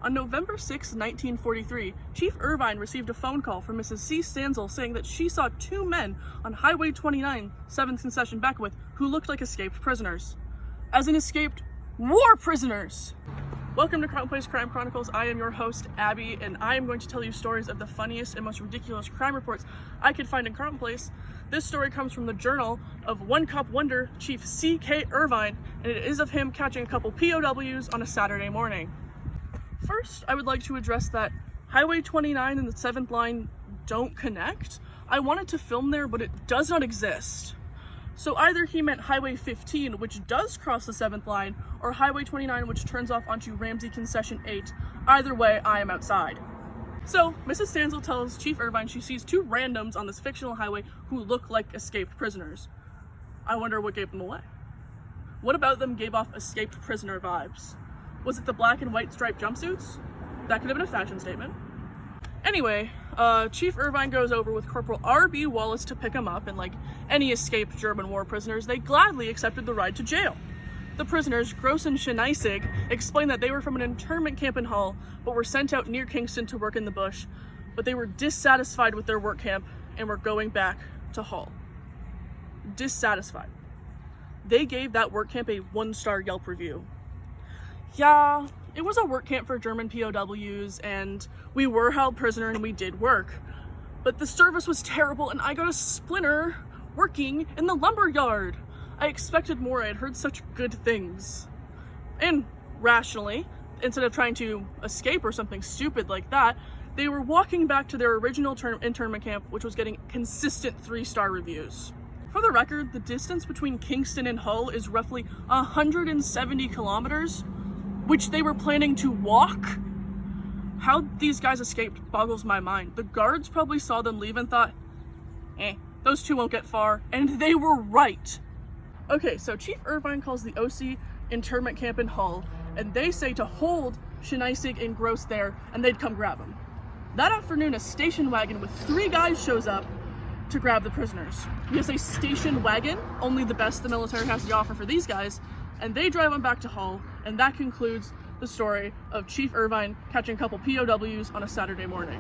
On November 6, 1943, Chief Irvine received a phone call from Mrs. C. Stanzel saying that she saw two men on Highway 29, 7th Concession Beckwith, who looked like escaped prisoners. As in escaped war prisoners! Welcome to Carleton Place Chronicles. I am your host, Abby, and I am going to tell you stories of the funniest and most ridiculous crime reports I could find in Carleton Place. This story comes from the journal of One Cop Wonder, Chief C.K. Irvine, and it is of him catching a couple POWs on a Saturday morning. First, I would like to address that Highway 29 and the 7th line don't connect. I wanted to film there, but it does not exist. So either he meant Highway 15, which does cross the 7th line, or Highway 29, which turns off onto Ramsey Concession 8. Either way, I am outside. So, Mrs. Stanzel tells Chief Irvine she sees two randoms on this fictional highway who look like escaped prisoners. I wonder what gave them away. What about them gave off escaped prisoner vibes? Was it the black and white striped jumpsuits? That could have been a fashion statement. Anyway, Chief Irvine goes over with Corporal R.B. Wallace to pick him up, and like any escaped German war prisoners, they gladly accepted the ride to jail. The prisoners, Gross and Scheneisig, explained that they were from an internment camp in Hull, but were sent out near Kingston to work in the bush, but they were dissatisfied with their work camp and were going back to Hull. Dissatisfied. They gave that work camp a 1-star Yelp review. Yeah, it was a work camp for German POWs, and we were held prisoner and we did work. But the service was terrible, and I got a splinter working in the lumber yard. I expected more. I had heard such good things. And rationally, instead of trying to escape or something stupid like that, they were walking back to their original internment camp, which was getting consistent 3-star reviews. For the record, the distance between Kingston and Hull is roughly 170 kilometers, which they were planning to walk. How these guys escaped boggles my mind. The guards probably saw them leave and thought, those two won't get far, and they were right. Okay, so Chief Irvine calls the OC internment camp in Hull, and they say to hold Scheneisig and Gross there, and they'd come grab them. That afternoon, a station wagon with 3 guys shows up to grab the prisoners. Yes, a station wagon, only the best the military has to offer for these guys, and they drive them back to Hull, and that concludes the story of Chief Irvine catching a couple POWs on a Saturday morning.